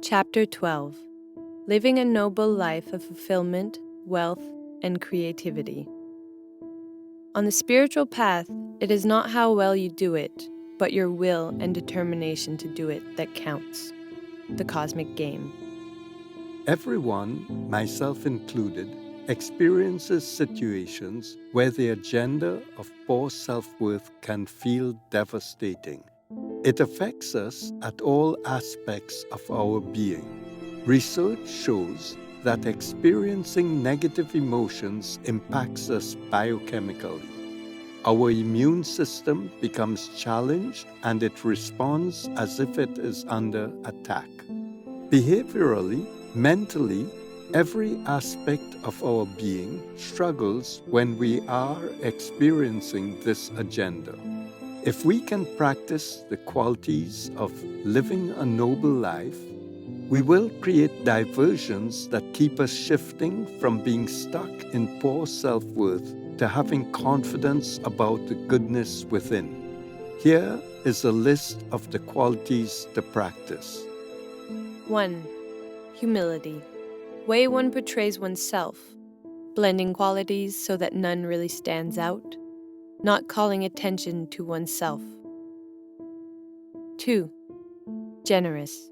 Chapter 12. Living a Noble Life of Fulfillment, Wealth, and Creativity. On the spiritual path, it is not how well you do it, but your will and determination to do it that counts. The Cosmic Game. Everyone, myself included, experiences situations where the agenda of poor self-worth can feel devastating. It affects us at all aspects of our being. Research shows that experiencing negative emotions impacts us biochemically. Our immune system becomes challenged and it responds as if it is under attack. Behaviorally, mentally, every aspect of our being struggles when we are experiencing this agenda. If we can practice the qualities of living a noble life, we will create diversions that keep us shifting from being stuck in poor self-worth to having confidence about the goodness within. Here is a list of the qualities to practice. 1. Humility. Way one portrays oneself, blending qualities so that none really stands out, not calling attention to oneself. 2. Generous.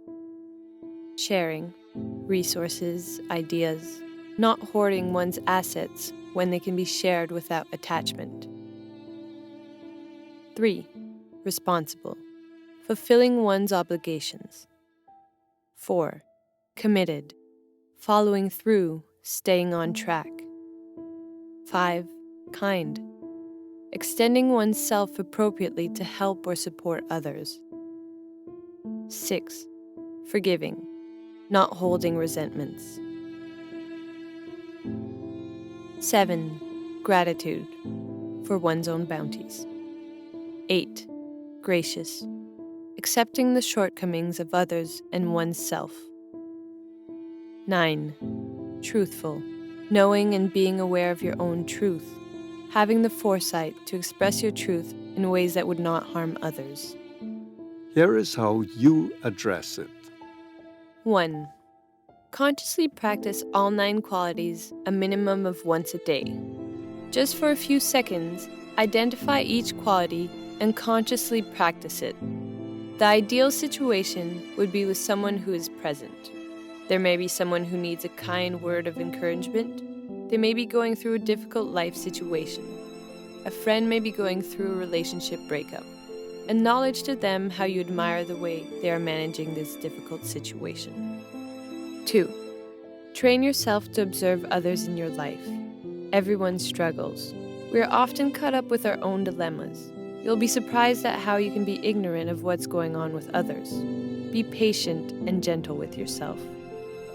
Sharing resources, ideas, not hoarding one's assets when they can be shared without attachment. 3. Responsible. Fulfilling one's obligations. 4. Committed. Following through, staying on track. 5. Kind. Extending oneself appropriately to help or support others. 6. Forgiving. Not holding resentments. 7. Gratitude. For one's own bounties. 8. Gracious. Accepting the shortcomings of others and oneself. 9. Truthful. Knowing and being aware of your own truth. Having the foresight to express your truth in ways that would not harm others. Here is how you address it. 1. Consciously practice all 9 qualities a minimum of once a day. Just for a few seconds, identify each quality and consciously practice it. The ideal situation would be with someone who is present. There may be someone who needs a kind word of encouragement. They may be going through a difficult life situation. A friend may be going through a relationship breakup. Acknowledge to them how you admire the way they are managing this difficult situation. 2. Train yourself to observe others in your life. Everyone struggles. We are often caught up with our own dilemmas. You'll be surprised at how you can be ignorant of what's going on with others. Be patient and gentle with yourself.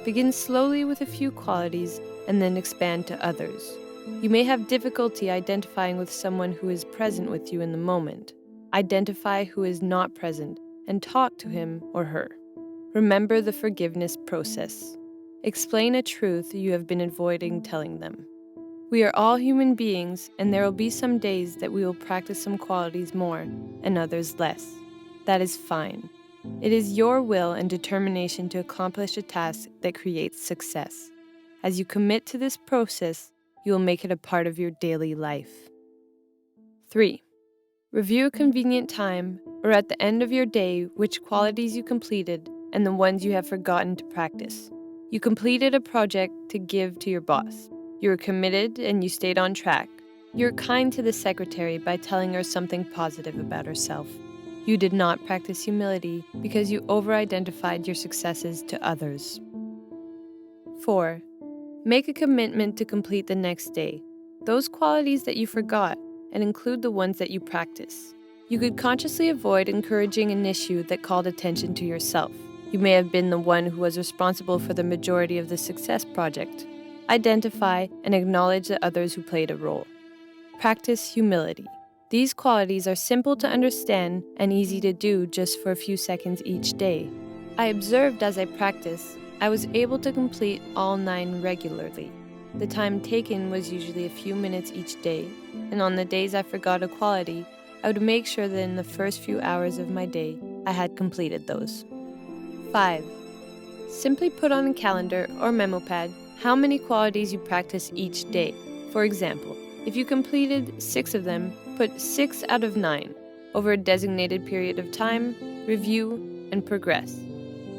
Begin slowly with a few qualities and then expand to others. You may have difficulty identifying with someone who is present with you in the moment. Identify who is not present and talk to him or her. Remember the forgiveness process. Explain a truth you have been avoiding telling them. We are all human beings, and there will be some days that we will practice some qualities more and others less. That is fine. It is your will and determination to accomplish a task that creates success. As you commit to this process, you will make it a part of your daily life. 3. Review a convenient time or at the end of your day which qualities you completed and the ones you have forgotten to practice. You completed a project to give to your boss. You were committed and you stayed on track. You were kind to the secretary by telling her something positive about herself. You did not practice humility because you over-identified your successes to others. 4. Make a commitment to complete the next day those qualities that you forgot and include the ones that you practice. You could consciously avoid encouraging an issue that called attention to yourself. You may have been the one who was responsible for the majority of the success project. Identify and acknowledge the others who played a role. Practice humility. These qualities are simple to understand and easy to do just for a few seconds each day. I observed as I practiced, I was able to complete all 9 regularly. The time taken was usually a few minutes each day, and on the days I forgot a quality, I would make sure that in the first few hours of my day, I had completed those. 5. Simply put on a calendar or memo pad how many qualities you practice each day. For example, if you completed 6 of them, put 6 out of 9. Over a designated period of time, review, and progress.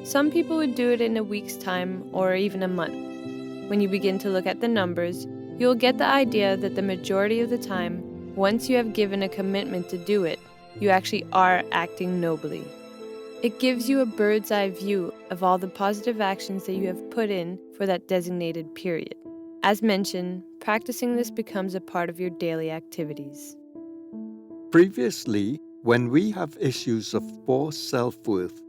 Some people would do it in a week's time or even a month. When you begin to look at the numbers, you'll get the idea that the majority of the time, once you have given a commitment to do it, you actually are acting nobly. It gives you a bird's eye view of all the positive actions that you have put in for that designated period. As mentioned, practicing this becomes a part of your daily activities. Previously, when we have issues of poor self-worth,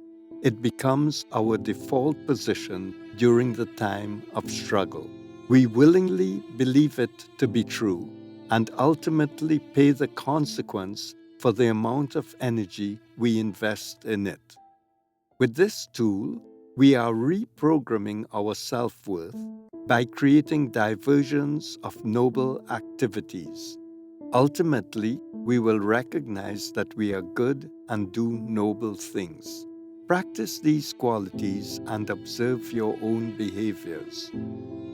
it becomes our default position during the time of struggle. We willingly believe it to be true and ultimately pay the consequence for the amount of energy we invest in it. With this tool, we are reprogramming our self-worth by creating diversions of noble activities. Ultimately, we will recognize that we are good and do noble things. Practice these qualities and observe your own behaviors.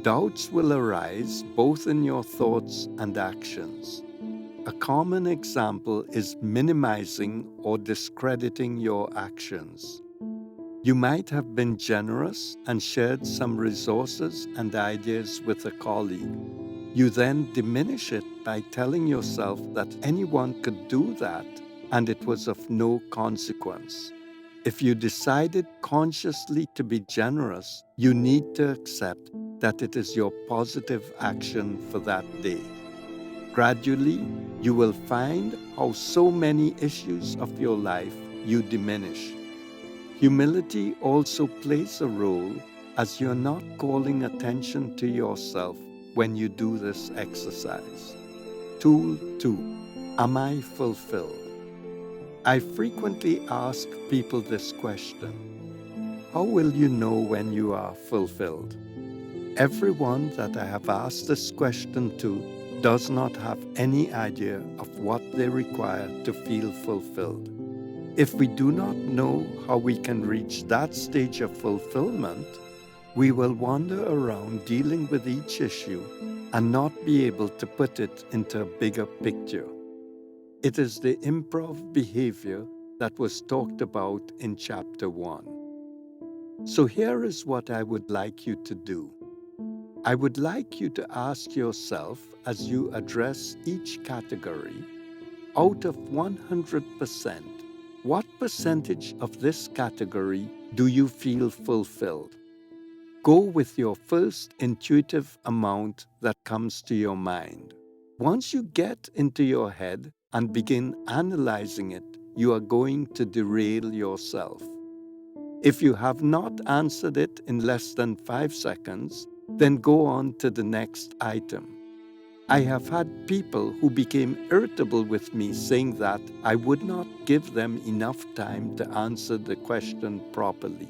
Doubts will arise both in your thoughts and actions. A common example is minimizing or discrediting your actions. You might have been generous and shared some resources and ideas with a colleague. You then diminish it by telling yourself that anyone could do that and it was of no consequence. If you decided consciously to be generous, you need to accept that it is your positive action for that day. Gradually, you will find how so many issues of your life you diminish. Humility also plays a role as you're not calling attention to yourself when you do this exercise. Tool 2. Am I fulfilled? I frequently ask people this question. How will you know when you are fulfilled? Everyone that I have asked this question to does not have any idea of what they require to feel fulfilled. If we do not know how we can reach that stage of fulfillment, we will wander around dealing with each issue and not be able to put it into a bigger picture. It is the improv behavior that was talked about in Chapter 1. So here is what I would like you to do. I would like you to ask yourself as you address each category, out of 100%, what percentage of this category do you feel fulfilled? Go with your first intuitive amount that comes to your mind. Once you get into your head and begin analyzing it, you are going to derail yourself. If you have not answered it in less than 5 seconds, then go on to the next item. I have had people who became irritable with me saying that I would not give them enough time to answer the question properly.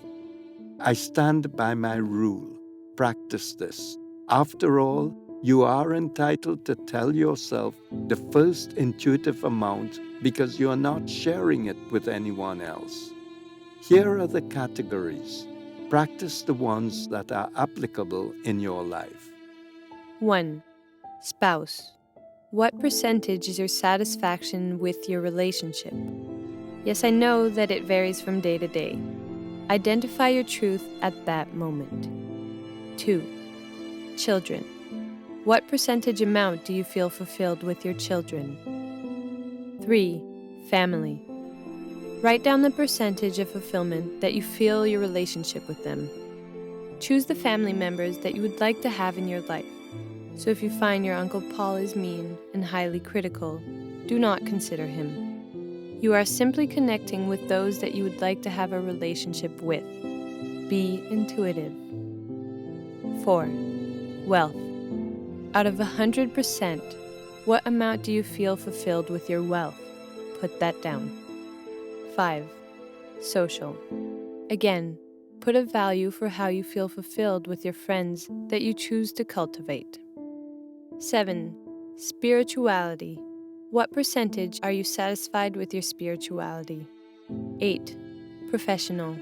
I stand by my rule. Practice this. After all, you are entitled to tell yourself the first intuitive amount because you are not sharing it with anyone else. Here are the categories. Practice the ones that are applicable in your life. 1. Spouse. What percentage is your satisfaction with your relationship? Yes, I know that it varies from day to day. Identify your truth at that moment. 2. Children. What percentage amount do you feel fulfilled with your children? 3. Family. Write down the percentage of fulfillment that you feel your relationship with them. Choose the family members that you would like to have in your life. So if you find your Uncle Paul is mean and highly critical, do not consider him. You are simply connecting with those that you would like to have a relationship with. Be intuitive. 4. Wealth. Out of 100%, what amount do you feel fulfilled with your wealth? Put that down. 5. Social. Again, put a value for how you feel fulfilled with your friends that you choose to cultivate. 7. Spirituality. What percentage are you satisfied with your spirituality? 8. Professional.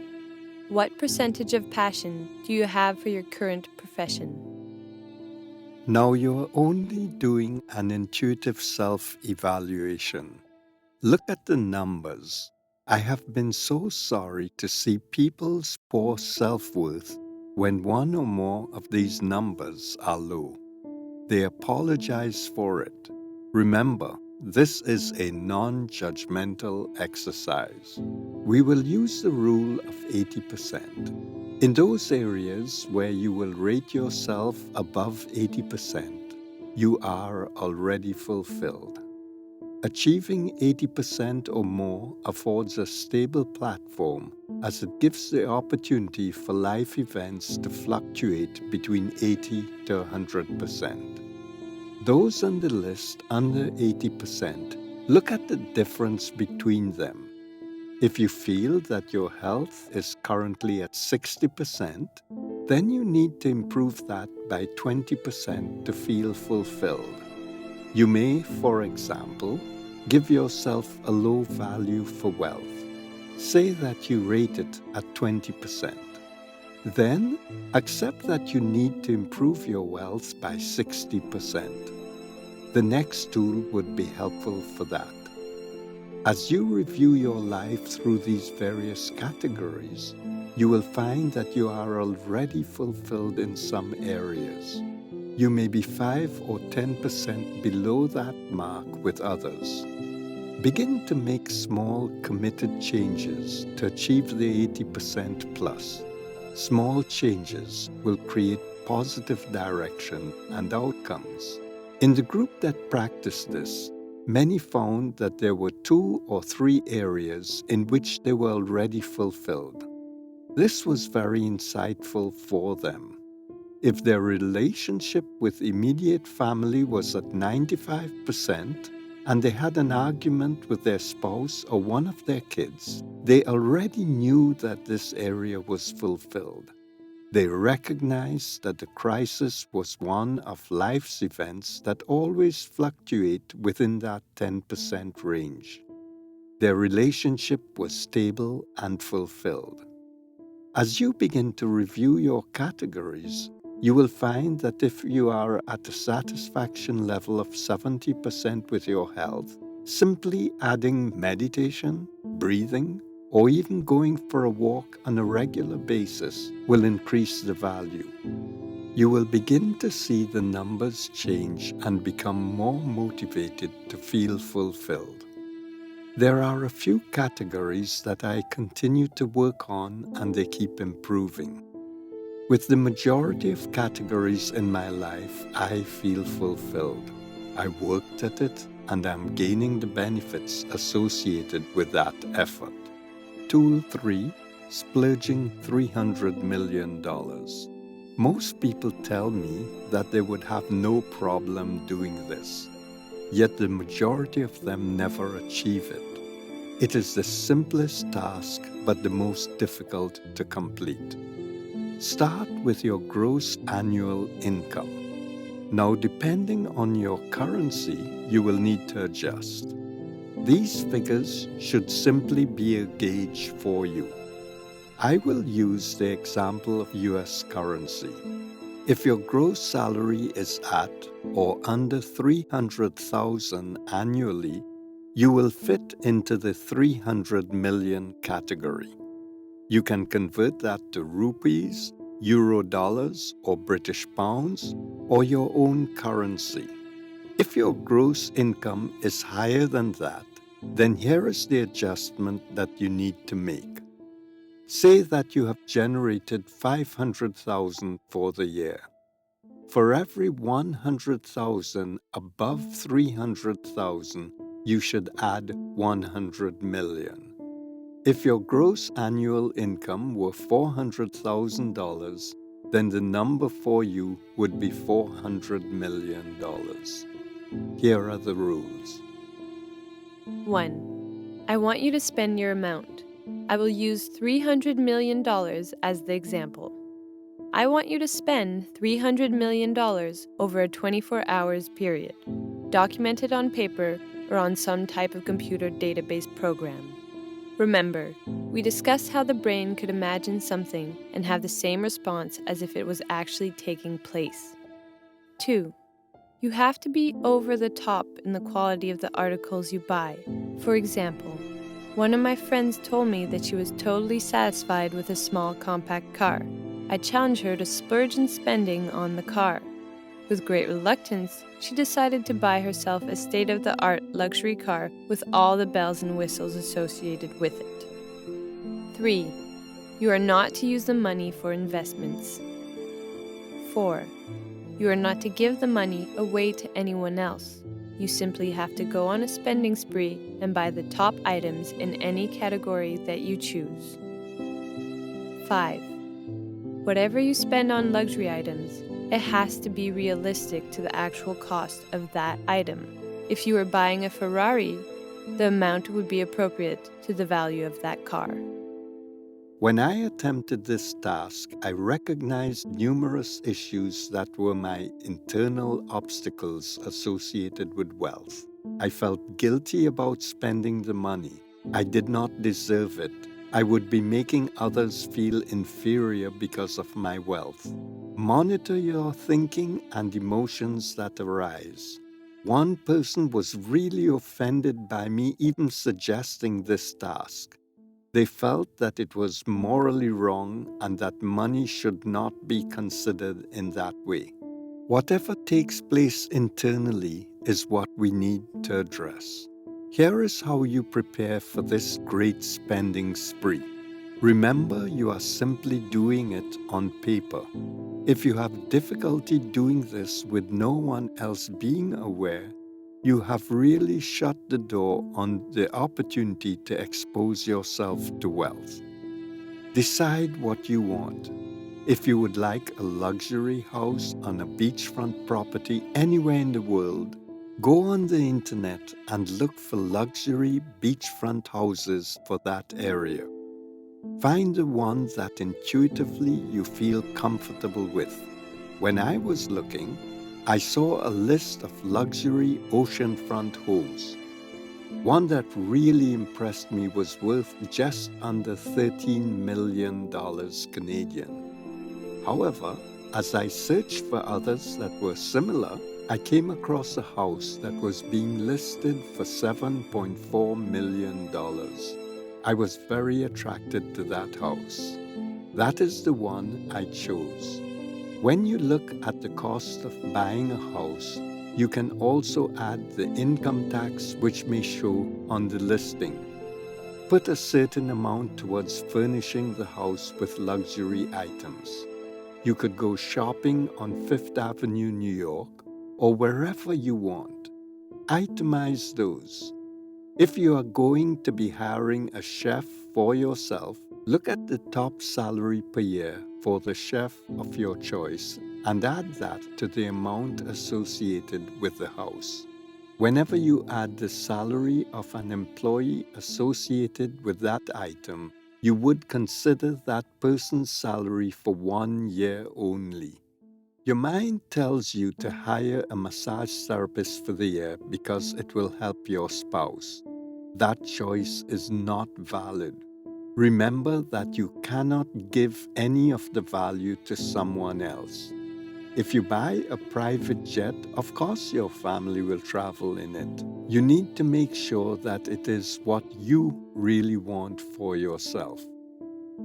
What percentage of passion do you have for your current profession? Now you're only doing an intuitive self-evaluation. Look at the numbers. I have been so sorry to see people's poor self-worth when one or more of these numbers are low. They apologize for it. Remember, this is a non-judgmental exercise. We will use the rule of 80%. In those areas where you will rate yourself above 80%, you are already fulfilled. Achieving 80% or more affords a stable platform as it gives the opportunity for life events to fluctuate between 80 to 100%. Those on the list under 80%, look at the difference between them. If you feel that your health is currently at 60%, then you need to improve that by 20% to feel fulfilled. You may, for example, give yourself a low value for wealth. Say that you rate it at 20%. Then, accept that you need to improve your wealth by 60%. The next tool would be helpful for that. As you review your life through these various categories, you will find that you are already fulfilled in some areas. You may be 5 or 10% below that mark with others. Begin to make small, committed changes to achieve the 80% plus. Small changes will create positive direction and outcomes. In the group that practiced this, many found that there were 2 or 3 areas in which they were already fulfilled. This was very insightful for them. If their relationship with immediate family was at 95% and they had an argument with their spouse or one of their kids, they already knew that this area was fulfilled. They recognized that the crisis was one of life's events that always fluctuate within that 10% range. Their relationship was stable and fulfilled. As you begin to review your categories, you will find that if you are at a satisfaction level of 70% with your health, simply adding meditation, breathing, or even going for a walk on a regular basis will increase the value. You will begin to see the numbers change and become more motivated to feel fulfilled. There are a few categories that I continue to work on and they keep improving. With the majority of categories in my life, I feel fulfilled. I worked at it and I'm gaining the benefits associated with that effort. Tool 3, Splurging $300 million. Most people tell me that they would have no problem doing this, yet the majority of them never achieve it. It is the simplest task, but the most difficult to complete. Start with your gross annual income. Now, depending on your currency, you will need to adjust. These figures should simply be a gauge for you. I will use the example of US currency. If your gross salary is at or under $300,000 annually, you will fit into the 300 million category. You can convert that to rupees, euro dollars, or British pounds, or your own currency. If your gross income is higher than that, then here is the adjustment that you need to make. Say that you have generated $500,000 for the year. For every $100,000 above $300,000, you should add $100 million. If your gross annual income were $400,000, then the number for you would be $400 million. Here are the rules. 1. I want you to spend your amount. I will use $300 million as the example. I want you to spend $300 million over a 24 hours period, documented on paper or on some type of computer database program. Remember, we discussed how the brain could imagine something and have the same response as if it was actually taking place. 2. You have to be over the top in the quality of the articles you buy. For example, one of my friends told me that she was totally satisfied with a small compact car. I challenged her to splurge in spending on the car. With great reluctance, she decided to buy herself a state-of-the-art luxury car with all the bells and whistles associated with it. 3. You are not to use the money for investments. 4. You are not to give the money away to anyone else. You simply have to go on a spending spree and buy the top items in any category that you choose. 5. Whatever you spend on luxury items, it has to be realistic to the actual cost of that item. If you were buying a Ferrari, the amount would be appropriate to the value of that car. When I attempted this task, I recognized numerous issues that were my internal obstacles associated with wealth. I felt guilty about spending the money. I did not deserve it. I would be making others feel inferior because of my wealth. Monitor your thinking and emotions that arise. One person was really offended by me even suggesting this task. They felt that it was morally wrong and that money should not be considered in that way. Whatever takes place internally is what we need to address. Here is how you prepare for this great spending spree. Remember, you are simply doing it on paper. If you have difficulty doing this with no one else being aware, you have really shut the door on the opportunity to expose yourself to wealth. Decide what you want. If you would like a luxury house on a beachfront property anywhere in the world, go on the internet and look for luxury beachfront houses for that area. Find the one that intuitively you feel comfortable with. When I was looking, I saw a list of luxury oceanfront homes. One that really impressed me was worth just under $13 million Canadian. However, as I searched for others that were similar, I came across a house that was being listed for $7.4 million. I was very attracted to that house. That is the one I chose. When you look at the cost of buying a house, you can also add the income tax which may show on the listing. Put a certain amount towards furnishing the house with luxury items. You could go shopping on Fifth Avenue, New York, or wherever you want. Itemize those. If you are going to be hiring a chef for yourself, look at the top salary per year for the chef of your choice and add that to the amount associated with the house. Whenever you add the salary of an employee associated with that item, you would consider that person's salary for 1 year only. Your mind tells you to hire a massage therapist for the year because it will help your spouse. That choice is not valid. Remember that you cannot give any of the value to someone else. If you buy a private jet, of course your family will travel in it. You need to make sure that it is what you really want for yourself.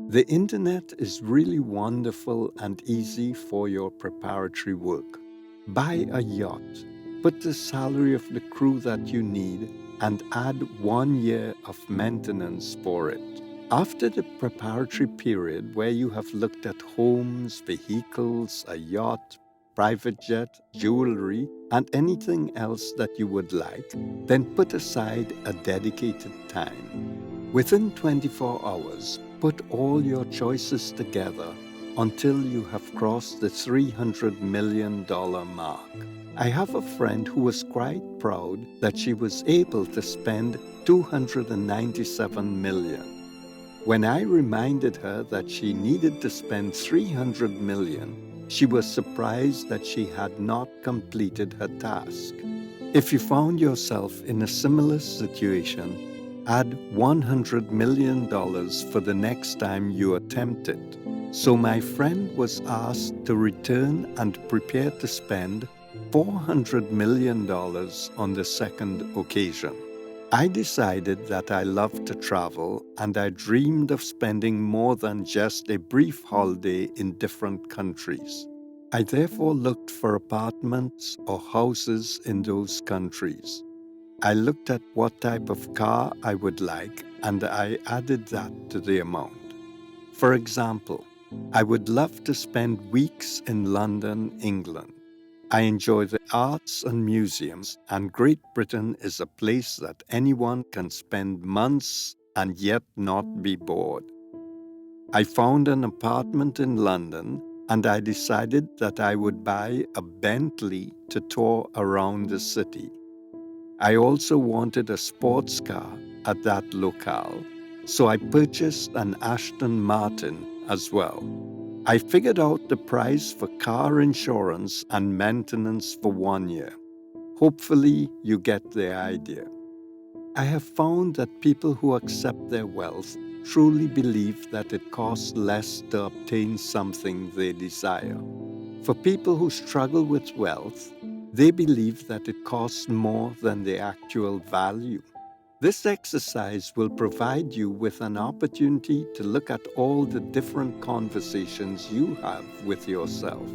The internet is really wonderful and easy for your preparatory work. Buy a yacht, put the salary of the crew that you need, and add 1 year of maintenance for it. After the preparatory period where you have looked at homes, vehicles, a yacht, private jet, jewelry, and anything else that you would like, then put aside a dedicated time. Within 24 hours, put all your choices together until you have crossed the $300 million mark. I have a friend who was quite proud that she was able to spend $297 million. When I reminded her that she needed to spend $300 million, she was surprised that she had not completed her task. If you found yourself in a similar situation, Add $100 million for the next time you attempt it. So my friend was asked to return and prepare to spend $400 million on the second occasion. I decided that I loved to travel and I dreamed of spending more than just a brief holiday in different countries. I therefore looked for apartments or houses in those countries. I looked at what type of car I would like and I added that to the amount. For example, I would love to spend weeks in London, England. I enjoy the arts and museums, and Great Britain is a place that anyone can spend months and yet not be bored. I found an apartment in London, and I decided that I would buy a Bentley to tour around the city. I also wanted a sports car at that locale, so I purchased an Aston Martin as well. I figured out the price for car insurance and maintenance for 1 year. Hopefully, you get the idea. I have found that people who accept their wealth truly believe that it costs less to obtain something they desire. For people who struggle with wealth, they believe that it costs more than the actual value. This exercise will provide you with an opportunity to look at all the different conversations you have with yourself.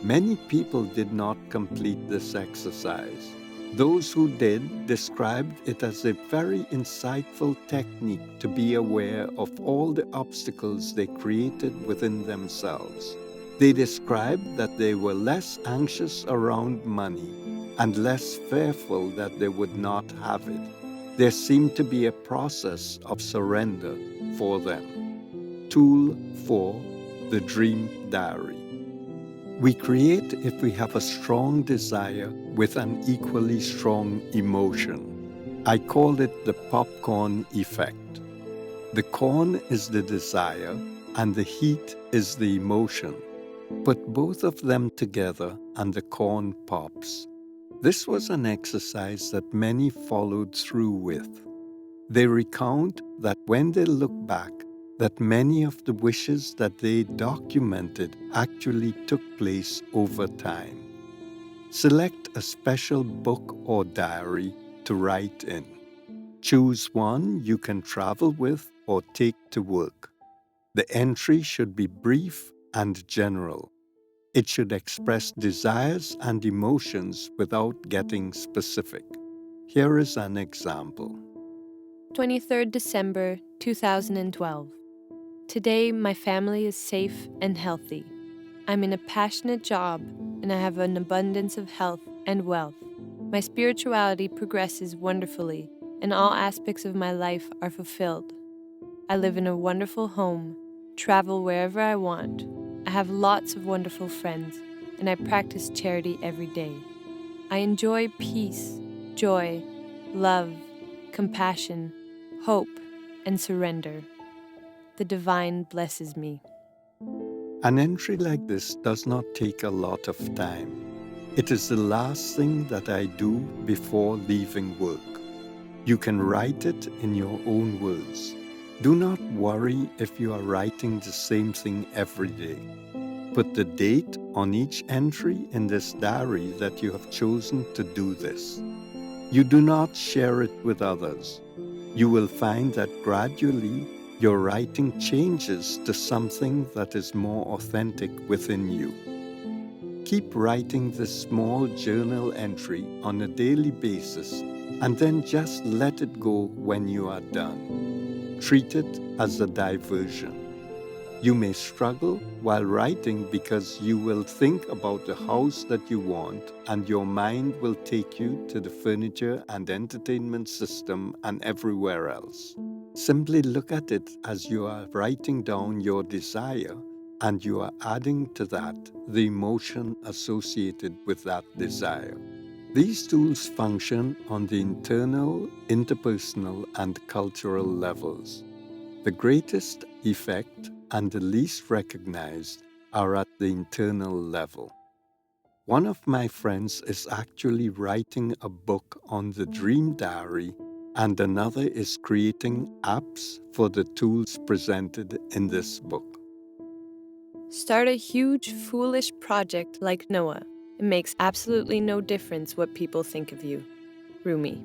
Many people did not complete this exercise. Those who did described it as a very insightful technique to be aware of all the obstacles they created within themselves. They described that they were less anxious around money and less fearful that they would not have it. There seemed to be a process of surrender for them. Tool 4. The Dream Diary. We create if we have a strong desire with an equally strong emotion. I call it the popcorn effect. The corn is the desire and the heat is the emotion. Put both of them together and the corn pops. This was an exercise that many followed through with. They recount that when they look back, that many of the wishes that they documented actually took place over time. Select a special book or diary to write in. Choose one you can travel with or take to work. The entry should be brief and general. It should express desires and emotions without getting specific. Here is an example. 23rd December 2012. Today, my family is safe and healthy. I'm in a passionate job and I have an abundance of health and wealth. My spirituality progresses wonderfully and all aspects of my life are fulfilled. I live in a wonderful home, travel wherever I want. I have lots of wonderful friends and I practice charity every day. I enjoy peace, joy, love, compassion, hope, and surrender. The divine blesses me. An entry like this does not take a lot of time. It is the last thing that I do before leaving work. You can write it in your own words. Do not worry if you are writing the same thing every day. Put the date on each entry in this diary that you have chosen to do this. You do not share it with others. You will find that gradually your writing changes to something that is more authentic within you. Keep writing this small journal entry on a daily basis and then just let it go when you are done. Treat it as a diversion. You may struggle while writing because you will think about the house that you want and your mind will take you to the furniture and entertainment system and everywhere else. Simply look at it as you are writing down your desire and you are adding to that the emotion associated with that desire. These tools function on the internal, interpersonal, and cultural levels. The greatest effect and the least recognized are at the internal level. One of my friends is actually writing a book on the dream diary and another is creating apps for the tools presented in this book. Start a huge, foolish project like Noah. It makes absolutely no difference what people think of you. Rumi.